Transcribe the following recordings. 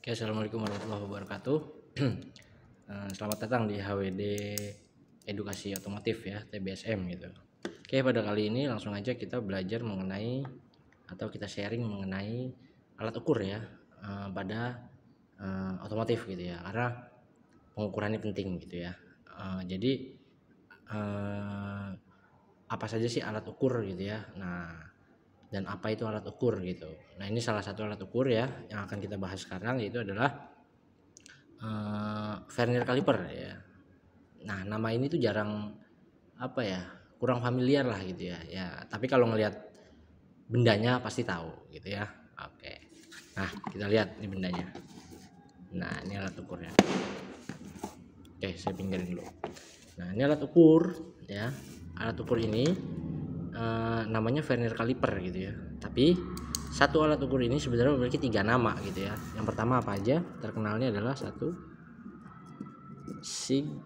Oke, assalamualaikum warahmatullahi wabarakatuh. Selamat datang di HWD Edukasi Otomotif ya, TBSM gitu. Oke, pada kali ini langsung aja kita belajar mengenai atau kita sharing mengenai alat ukur ya pada otomotif gitu ya, karena pengukurannya penting gitu ya. Jadi apa saja sih alat ukur gitu ya. Nah, dan apa itu alat ukur gitu. Nah, ini salah satu alat ukur ya yang akan kita bahas sekarang, yaitu adalah vernier caliper ya. Nah, nama ini tuh jarang kurang familiar lah gitu ya. Ya, tapi kalau ngelihat bendanya pasti tahu gitu ya. Oke. Nah, kita lihat ini bendanya. Nah, ini alat ukurnya. Oke, saya pinggirin dulu. Nah, ini alat ukur ya. Alat ukur ini namanya vernier caliper gitu ya. Tapi satu alat ukur ini sebenarnya memiliki 3 nama gitu ya. Yang pertama apa aja? Terkenalnya adalah satu sigmat,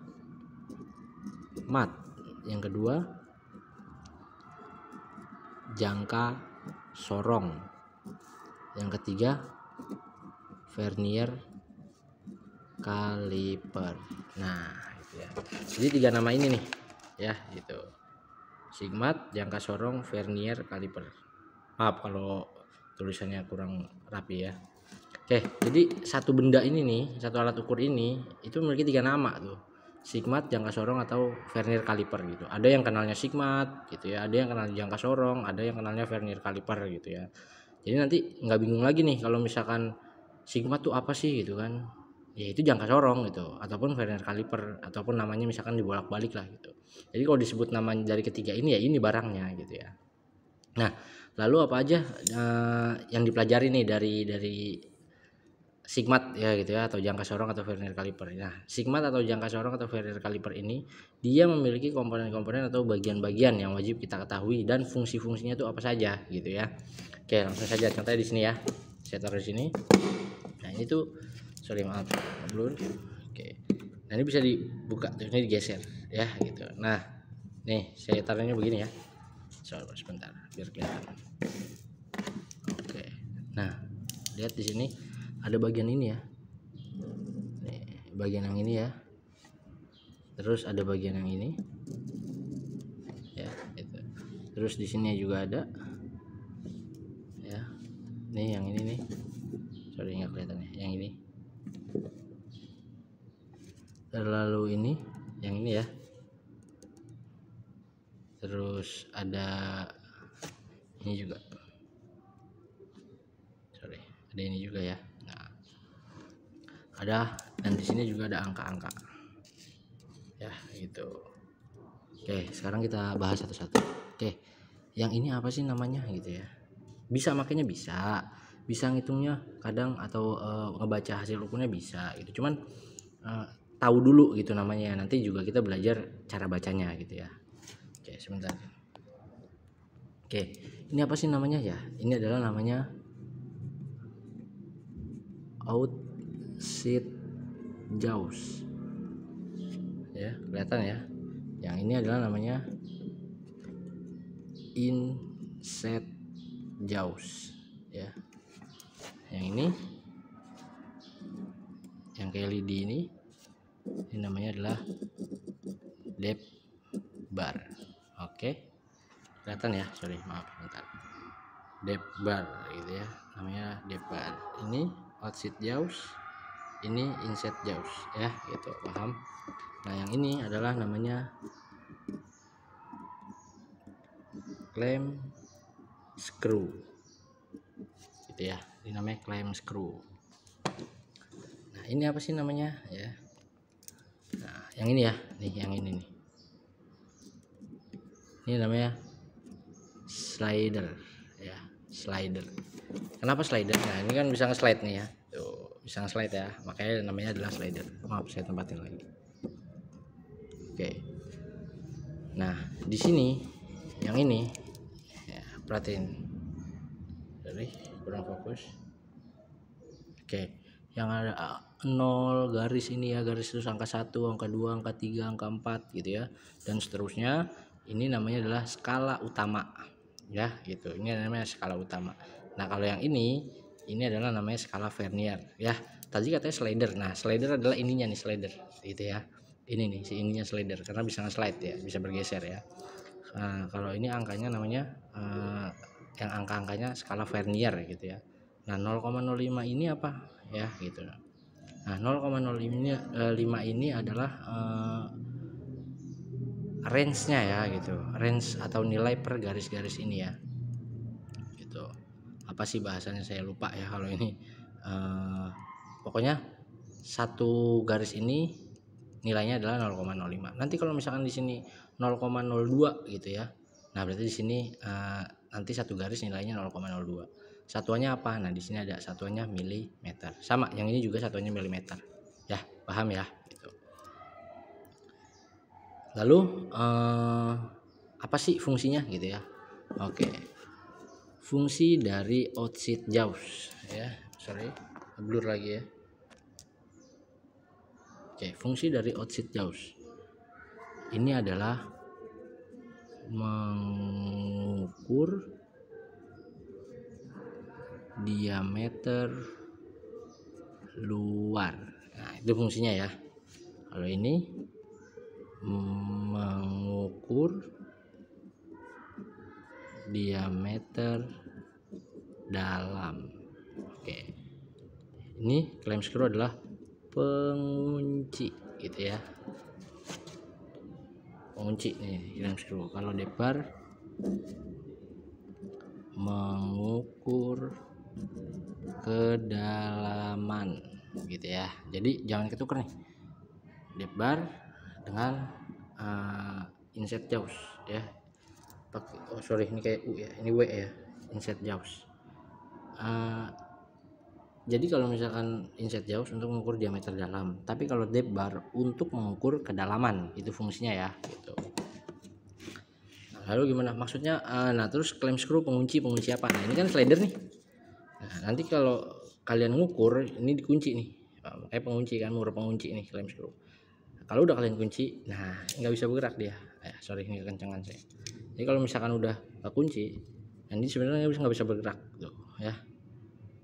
yang kedua jangka sorong, yang ketiga vernier caliper. Nah, itu ya. Jadi 3 nama ini nih ya, gitu. Sigmat, jangka sorong, vernier caliper. Maaf kalau tulisannya kurang rapi ya. Oke, jadi satu benda ini nih, satu alat ukur ini itu memiliki 3 nama tuh. Sigmat, jangka sorong, atau vernier caliper gitu. Ada yang kenalnya sigmat gitu ya, ada yang kenal jangka sorong, ada yang kenalnya vernier caliper gitu ya. Jadi nanti nggak bingung lagi nih kalau misalkan sigmat tuh apa sih gitu kan. Ya itu jangka sorong gitu, ataupun vernier caliper, ataupun namanya misalkan dibolak-balik lah gitu. Jadi kalau disebut nama dari ketiga ini ya ini barangnya gitu ya. Nah, lalu apa aja yang dipelajari nih dari sigmat ya gitu ya, atau jangka sorong atau vernier caliper. Nah, sigmat atau jangka sorong atau vernier caliper ini dia memiliki komponen-komponen atau bagian-bagian yang wajib kita ketahui dan fungsi-fungsinya itu apa saja gitu ya. Oke, langsung saja contohnya di sini ya. Saya taruh di sini. Nah, ini tuh maaf blur. Oke. Nah, ini bisa dibuka, terus ini digeser ya gitu. Nah, nih saya taruhnya begini ya. Sebentar biar kelihatan. Oke. Nah, lihat di sini ada bagian ini ya. Nih, bagian yang ini ya. Terus ada bagian yang ini. Ya, itu. Terus di sini juga ada. Ya. Nih yang ini nih. Sorry nggak kelihatan ya. Yang ini. Lalu ini, yang ini ya. Terus ada ini juga. Sorry, ada ini juga ya. Nah, ada, dan di sini juga ada angka-angka. Ya, gitu. Oke, sekarang kita bahas satu-satu. Oke, yang ini apa sih namanya gitu ya? Bisa makanya bisa ngitungnya kadang, atau ngebaca hasil ukurnya bisa gitu. Cuman tahu dulu gitu namanya. Nanti juga kita belajar cara bacanya gitu ya. Oke, sebentar. Oke, ini apa sih namanya ya? Ini adalah namanya outside jaws. Ya, kelihatan ya. Yang ini adalah namanya inside jaws ya. Yang ini yang kayak lidi ini namanya adalah depth bar. Oke, kelihatan ya, sorry maaf bentar. Depth bar gitu ya, namanya depth bar. Ini outside jaws, ini inside jaws ya gitu, paham. Nah, yang ini adalah namanya clamp screw gitu ya, ini namanya clamp screw. Nah, ini apa sih namanya ya? Nah, yang ini ya, nih yang ini nih, ini namanya slider ya, slider. Kenapa slider? Nah, ini kan bisa nge-slide nih ya, tuh bisa nge-slide ya, makanya namanya adalah slider. Maaf, saya tempatin lagi. Oke, nah di sini yang ini ya, perhatiin, jadi kurang fokus. Oke, yang ada 0 garis ini ya, garis terus angka 1, angka 2, angka 3, angka 4 gitu ya, dan seterusnya. Ini namanya adalah skala utama ya gitu, ini namanya skala utama. Nah, kalau yang ini Ini adalah namanya skala Vernier ya. Tadi katanya slider. Nah, slider adalah ininya nih, slider gitu ya. Ini nih si ininya slider karena bisa nge-slide ya, bisa bergeser ya. Nah, kalau ini angkanya namanya yang angka-angkanya skala Vernier gitu ya. Nah, 0,05 ini apa ya gitu. Nah, 0,05 ini adalah range-nya ya gitu. Range atau nilai per garis-garis ini ya. Gitu. Apa sih bahasanya saya lupa ya kalau ini. Pokoknya satu garis ini nilainya adalah 0,05. Nanti kalau misalkan di sini 0,02 gitu ya. Nah, berarti di sini nanti satu garis nilainya 0,02. Satuannya apa? Nah, di sini ada satuannya milimeter. Sama, yang ini juga satuannya milimeter. Ya, paham ya? Gitu. Lalu apa sih fungsinya gitu ya? Oke. Fungsi dari outside jaws ya. Sorry, blur lagi ya. Oke, fungsi dari outside jaws ini adalah mengukur diameter luar. Nah, itu fungsinya ya. Kalau ini mengukur diameter dalam. Oke. Ini clamp screw adalah pengunci gitu ya. Pengunci nih clamp screw. Kalau debar mengukur kedalaman gitu ya. Jadi jangan ketuker nih. Debar dengan inset jaws ya. Oh sorry, ini kayak U ya, ini W ya, inset jaws. Jadi kalau misalkan inset jaws untuk mengukur diameter dalam, tapi kalau depth bar untuk mengukur kedalaman, itu fungsinya ya gitu. Nah, lalu gimana maksudnya? Nah terus clamp screw pengunci apa? Nah ini kan slider nih. Nah, nanti kalau kalian ngukur ini dikunci nih, kayak pengunci kan, murah pengunci nih clamp screw. Kalau udah kalian kunci, nah nggak bisa bergerak dia. Sorry ini kekencangan saya. Jadi kalau misalkan udah kunci, nanti sebenarnya nggak bisa bergerak tuh ya,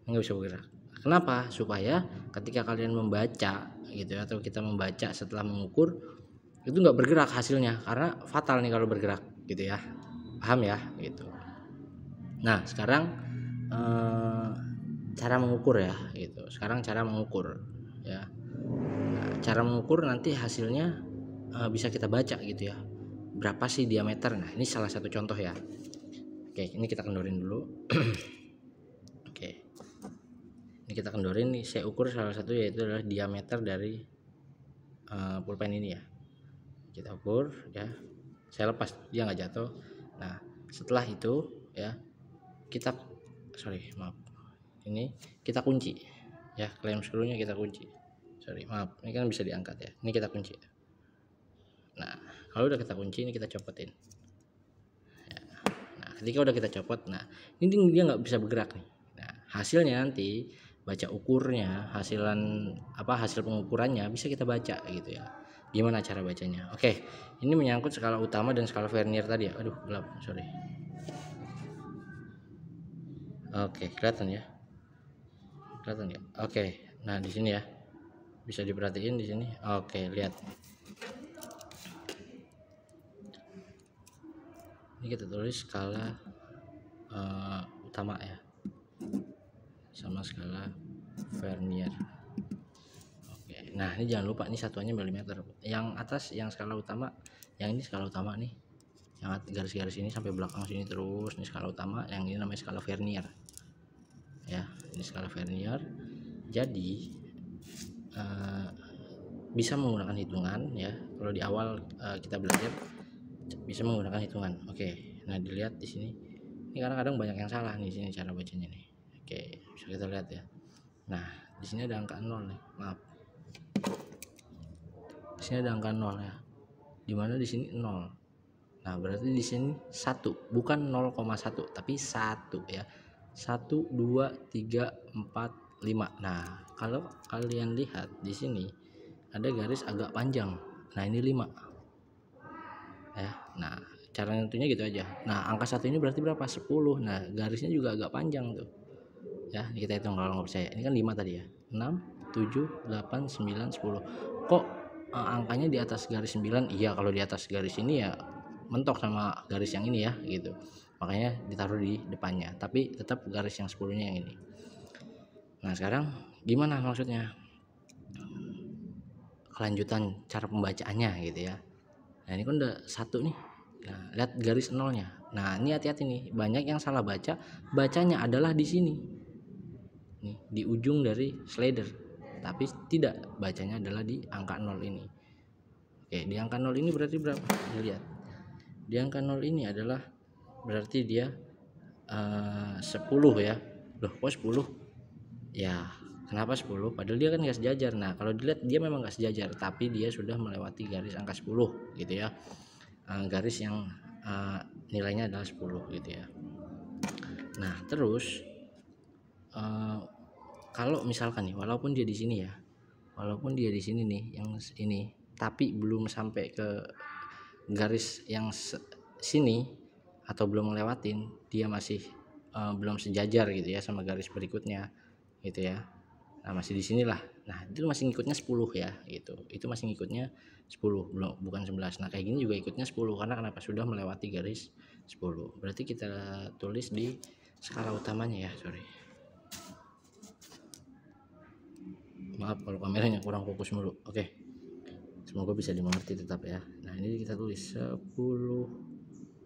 nggak bisa bergerak. Kenapa? Supaya ketika kalian membaca gitu atau kita membaca setelah mengukur itu nggak bergerak hasilnya, karena fatal nih kalau bergerak gitu ya. Paham ya gitu. Nah sekarang cara mengukur ya gitu. Sekarang cara mengukur ya. Nah, cara mengukur nanti hasilnya bisa kita baca gitu ya. Berapa sih diameter? Nah ini salah satu contoh ya. Oke, ini kita kendorin dulu. Oke, ini kita kendorin nih. Saya ukur salah satu yaitu adalah diameter dari pulpen ini ya. Kita ukur ya. Saya lepas dia nggak jatuh. Nah setelah itu ya kita ini kita kunci ya, clamp screw-nya kita kunci. Ini kan bisa diangkat ya. Ini kita kunci. Nah kalau udah kita kunci ini kita copotin. Nah ketika udah kita copot, nah ini dia nggak bisa bergerak nih. Nah hasilnya nanti baca ukurnya, hasil pengukurannya bisa kita baca gitu ya. Gimana cara bacanya? Oke, ini menyangkut skala utama dan skala Vernier tadi ya. Aduh gelap, sorry. Oke, kelihatan ya? Oke, nah di sini ya bisa diperhatiin di sini. Oke, lihat. Ini kita tulis skala utama ya, sama skala Vernier. Oke, nah ini jangan lupa ini satuannya milimeter. Yang atas yang skala utama, yang ini skala utama nih. Yang garis-garis ini sampai belakang sini terus, ini skala utama. Yang ini namanya skala Vernier. Ya, ini skala Vernier. Jadi bisa menggunakan hitungan ya. Kalau di awal kita belajar bisa menggunakan hitungan. Oke, nah dilihat di sini. Ini kadang-kadang banyak yang salah nih sini cara bacanya nih. Oke, bisa kita lihat ya. Nah, di sini ada angka 0 nih. Maaf. Di sini ada angka 0 ya. Dimana di sini 0. Nah, berarti di sini 1, bukan 0,1 tapi 1 ya. 1 2 3 4 5. Nah, kalau kalian lihat di sini ada garis agak panjang. Nah, ini 5. Ya. Nah, cara nentunya gitu aja. Nah, angka 1 ini berarti berapa? 10. Nah, garisnya juga agak panjang tuh. ya. Kita hitung kalau nggak percaya. Ini kan 5 tadi ya. 6, 7, 8, 9, 10. Kok angkanya di atas garis 9? Iya, kalau di atas garis ini ya mentok sama garis yang ini ya gitu. Makanya ditaruh di depannya. Tapi tetap garis yang 10-nya yang ini. Nah, sekarang gimana maksudnya? Kelanjutan cara pembacaannya gitu ya. Nah, ini kan udah 1 nih. Nah, lihat garis nolnya. Nah, ini hati-hati nih. Banyak yang salah baca. Bacanya adalah di sini. Nih, di ujung dari slider. Tapi tidak, bacanya adalah di angka 0 ini. Oke, di angka 0 ini berarti berapa? Lihat. Di angka 0 ini adalah berarti dia 10 ya. Loh, kok 10? Ya, kenapa 10? Padahal dia kan nggak sejajar. Nah, kalau dilihat dia memang nggak sejajar, tapi dia sudah melewati garis angka 10 gitu ya. Garis yang nilainya adalah 10 gitu ya. Nah, terus kalau misalkan nih, walaupun dia di sini ya, walaupun dia di sini nih, yang ini, tapi belum sampai ke garis yang sini atau belum ngelewatin, dia masih belum sejajar gitu ya sama garis berikutnya gitu ya. Nah, masih di sinilah. Nah, itu masih ngikutnya 10 ya gitu. Itu masih ngikutnya 10, belum, bukan 11. Nah, kayak gini juga ikutnya 10 karena kenapa? Sudah melewati garis 10. Berarti kita tulis di skala utamanya ya, sorry. Maaf kalau kameranya kurang fokus mulu. Oke. Semoga bisa dimengerti tetap ya. Nah, ini kita tulis 10,00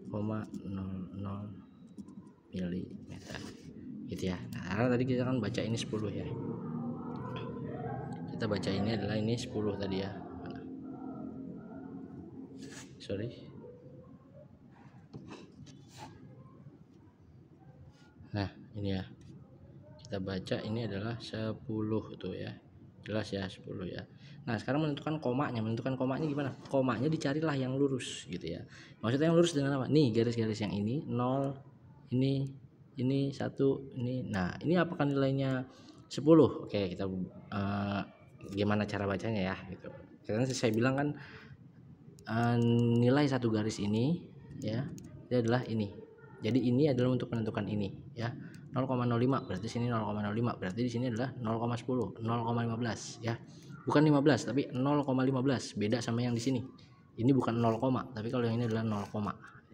mm gitu ya. Nah, karena tadi kita kan baca ini 10 ya. Kita baca ini adalah ini 10 tadi ya. Sorry. Nah, ini ya. Kita baca ini adalah 10 tuh ya. Jelas ya, 10 ya. Nah, sekarang menentukan komanya. Menentukan komanya gimana? Komanya dicarilah yang lurus gitu ya. Maksudnya yang lurus dengan apa? Nih, garis-garis yang ini 0, ini 1, ini. Nah, ini apakah nilainya 10? Oke, kita gimana cara bacanya ya gitu. Karena saya bilang kan nilai satu garis ini ya, itu adalah ini. Jadi ini adalah untuk menentukan ini ya. 0,05 berarti sini 0,05, berarti di sini adalah 0,10, 0,15 ya. Bukan 15 tapi 0,15, beda sama yang di sini. Ini bukan 0, tapi kalau yang ini adalah 0,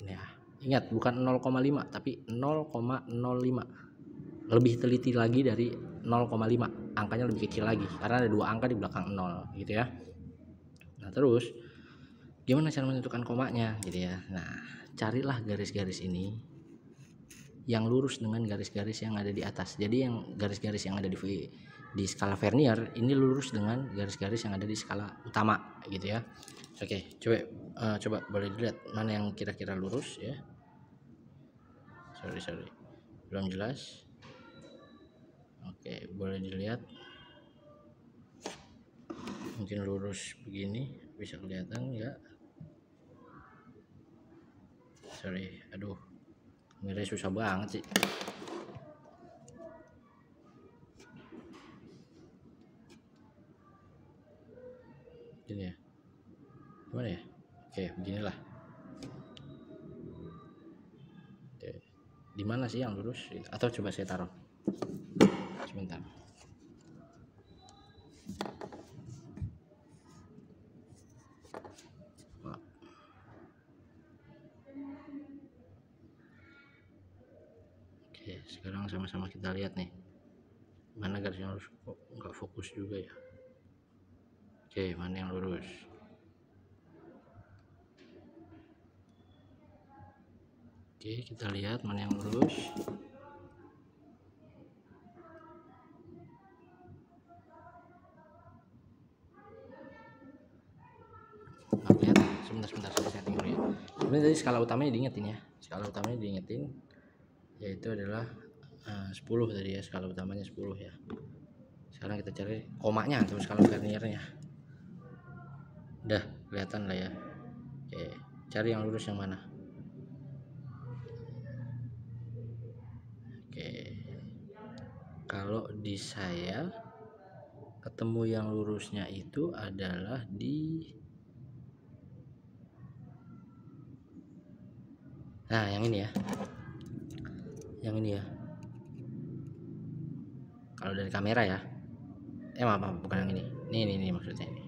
ya. Ingat, bukan 0,5 tapi 0,05. Lebih teliti lagi dari 0,5. Angkanya lebih kecil lagi karena ada 2 angka di belakang 0 gitu ya. Nah, terus gimana cara menentukan komanya gitu ya. Nah, carilah garis-garis ini yang lurus dengan garis-garis yang ada di atas. Jadi yang garis-garis yang ada di skala Vernier ini lurus dengan garis-garis yang ada di skala utama gitu ya. Oke, coba boleh dilihat mana yang kira-kira lurus ya. Sorry belum jelas. Oke, boleh dilihat. Mungkin lurus begini bisa kelihatan ya. Sorry, aduh, kameranya susah banget sih. Gini ya, gimana ya? Oke, beginilah. Oke, di mana sih yang lurus? Atau coba saya taruh sebentar. Oke, sekarang sama-sama kita lihat nih, mana garis yang lurus. Kok nggak fokus juga ya? Oke, mana yang lurus? Oke, kita lihat mana yang lurus. Nah, lihat, sebentar saya setting dulu ya. Sebenarnya tadi skala utamanya diingetin ya. Skala utamanya diingetin, yaitu adalah 10 tadi ya, skala utamanya 10 ya. Sekarang kita cari komanya atau skala Verniernya. Udah kelihatan lah ya. Oke, cari yang lurus yang mana? Oke, kalau di saya ketemu yang lurusnya itu adalah di, nah yang ini ya, yang ini ya. kalau dari kamera ya. Maaf, bukan yang ini. Ini maksudnya ini.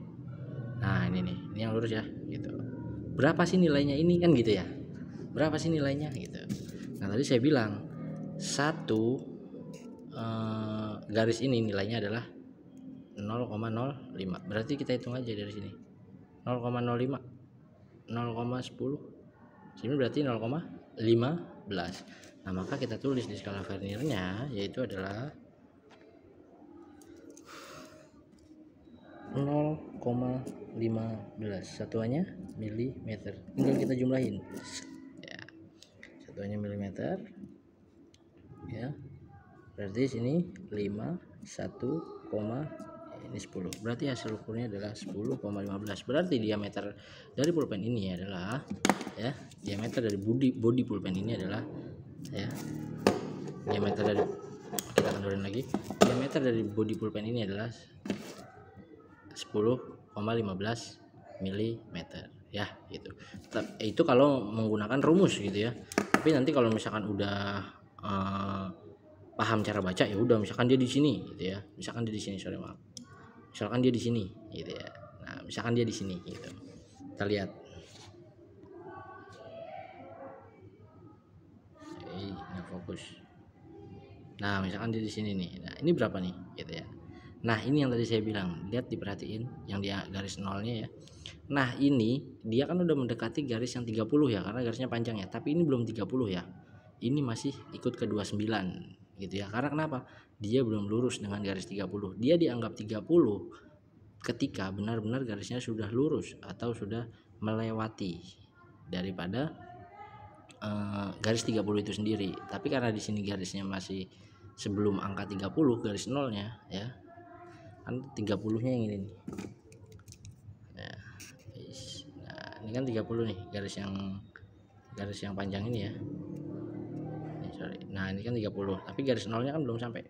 Nah, ini nih, ini yang lurus ya, gitu. Berapa sih nilainya ini kan gitu ya? Berapa sih nilainya gitu. Nah, tadi saya bilang satu garis ini nilainya adalah 0,05. Berarti kita hitung aja dari sini. 0,05, 0,10. Sini berarti 0,15. Nah, maka kita tulis di skala Verniernya yaitu adalah 0,15. Satuannya milimeter. Tinggal kita jumlahin. Ya. Satuannya milimeter. Ya. Berarti sini 5, 1, ini 10. Berarti hasil ukurnya adalah 10,15. Berarti diameter dari pulpen ini adalah ya, diameter dari body pulpen ini adalah ya. Diameter dari, kita kendorin lagi. Diameter dari body pulpen ini adalah 10,15 mm ya, gitu. Itu kalau menggunakan rumus gitu ya. Tapi nanti kalau misalkan udah paham cara baca ya udah, misalkan dia di sini gitu ya. Misalkan dia di sini, maaf. Misalkan dia di sini gitu ya. Nah, misalkan dia di sini gitu. Kita lihat. Nggak fokus. Nah, misalkan dia di sini nih. Nah, ini berapa nih gitu ya. Nah, ini yang tadi saya bilang, lihat, diperhatiin yang dia garis nolnya ya. Nah, ini dia kan udah mendekati garis yang 30 ya, karena garisnya panjang ya. Tapi ini belum 30 ya. Ini masih ikut ke 29 gitu ya. Karena kenapa? Dia belum lurus dengan garis 30. Dia dianggap 30 ketika benar-benar garisnya sudah lurus atau sudah melewati daripada garis 30 itu sendiri. Tapi karena di sini garisnya masih sebelum angka 30, garis nolnya ya. Kan 30-nya yang ini nih. Nah, ini kan 30 nih, garis yang panjang ini ya. Nah, ini kan 30, tapi garis nolnya kan belum sampai.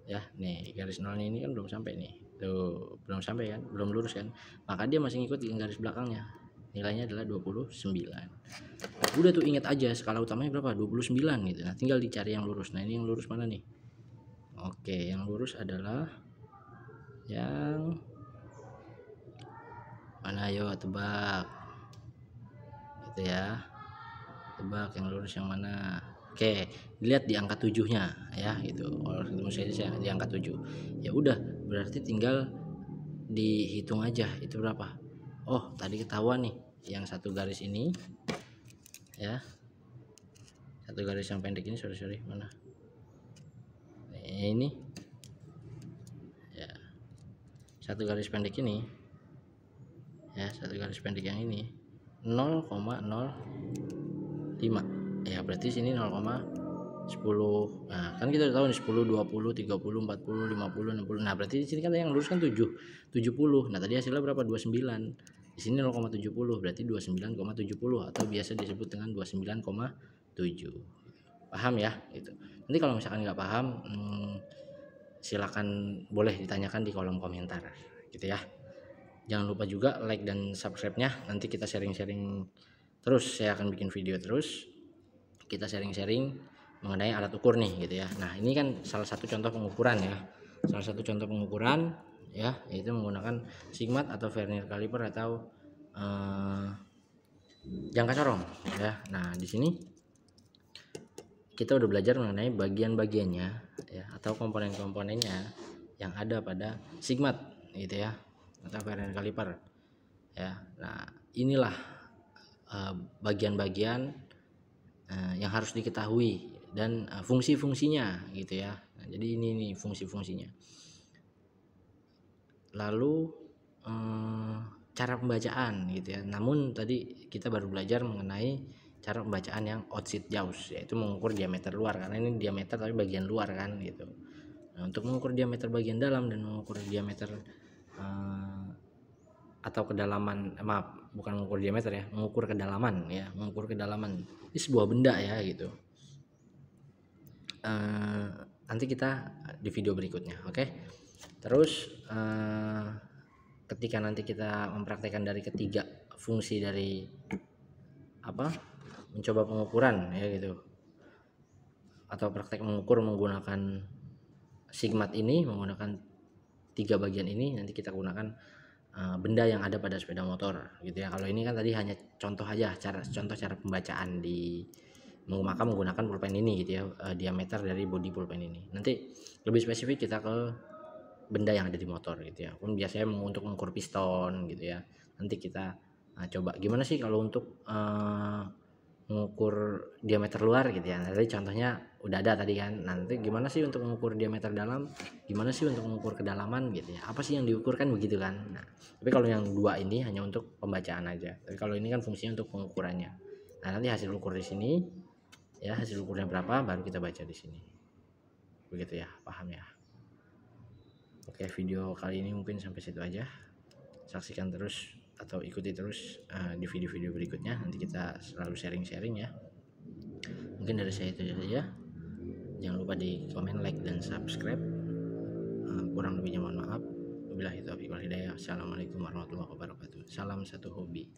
Ya, nih garis nolnya ini kan belum sampai nih. Tuh, belum sampai kan, belum lurus kan. Maka dia masih ngikut garis belakangnya. Nilainya adalah 29. Udah tuh, ingat aja skala utamanya berapa? 29 gitu. Nah, tinggal dicari yang lurus. Nah, ini yang lurus mana nih? Oke, yang lurus adalah yang mana? Ayo tebak. Gitu ya. Tebak yang lurus yang mana? Oke, dilihat di angka 7-nya ya gitu. Kalau ketemu saya di angka 7. Ya udah, berarti tinggal dihitung aja itu berapa. Oh, tadi ketahuan nih, yang satu garis ini ya. Satu garis yang pendek ini, sorry, mana? Ini. Ya. Satu garis pendek ini. Ya, satu garis pendek yang ini 0,05. Ya, berarti sini 0,10. Nah, kan kita udah tahu nih 10, 20, 30, 40, 50, 60. Nah, berarti di sini kan yang lurus kan 70. Nah, tadi hasilnya berapa? 29. Di sini 0,70, berarti 29,70 atau biasa disebut dengan 29,7. Paham ya? Gitu. Nanti kalau misalkan nggak paham, silakan boleh ditanyakan di kolom komentar gitu ya. Jangan lupa juga like dan subscribe-nya. Nanti kita sharing-sharing terus, saya akan bikin video terus. Kita sharing-sharing mengenai alat ukur nih gitu ya. Nah, ini kan salah satu contoh pengukuran ya. Salah satu contoh pengukuran ya, yaitu menggunakan sigmat atau vernier caliper atau jangka corong ya. Nah, di sini kita udah belajar mengenai bagian-bagiannya ya, atau komponen-komponennya yang ada pada sigmat gitu ya, atau vernier caliper ya. Nah, inilah bagian-bagian yang harus diketahui dan fungsi-fungsinya gitu ya. Nah, jadi ini nih fungsi-fungsinya. Lalu cara pembacaan gitu ya. Namun tadi kita baru belajar mengenai cara pembacaan yang outside jaws, yaitu mengukur diameter luar, karena ini diameter tapi bagian luar kan gitu. Nah, untuk mengukur diameter bagian dalam dan mengukur diameter atau kedalaman, bukan mengukur diameter ya, mengukur kedalaman ya, mengukur kedalaman ini sebuah benda ya gitu. Nanti kita di video berikutnya, oke? Terus ketika nanti kita mempraktekkan dari ketiga fungsi dari mencoba pengukuran ya gitu, atau praktek mengukur menggunakan Sigmat ini menggunakan 3 bagian ini, nanti kita gunakan benda yang ada pada sepeda motor gitu ya. Kalau ini kan tadi hanya contoh aja, contoh cara pembacaan di maka menggunakan pulpen ini gitu ya, diameter dari bodi pulpen ini. Nanti lebih spesifik kita ke benda yang ada di motor gitu ya. Pun biasanya untuk mengukur piston gitu ya. Nanti kita coba gimana sih kalau untuk mengukur diameter luar gitu ya. Tadi contohnya udah ada tadi kan. Nanti gimana sih untuk mengukur diameter dalam? Gimana sih untuk mengukur kedalaman gitu ya? Apa sih yang diukur kan begitu kan? Nah, tapi kalau yang dua ini hanya untuk pembacaan aja. Tapi kalau ini kan fungsinya untuk pengukurannya. Nah, nanti hasil ukur di sini ya, hasil ukurnya berapa baru kita baca di sini. Begitu ya, paham ya? Oke, video kali ini mungkin sampai situ aja. Saksikan terus atau ikuti terus di video-video berikutnya. Nanti kita selalu sharing-sharing ya. Mungkin dari saya itu saja. Jangan lupa di komen, like, dan subscribe. Kurang lebihnya mohon maaf. Wabillahi taufiq wal hidayah. Assalamualaikum warahmatullahi wabarakatuh. Salam satu hobi.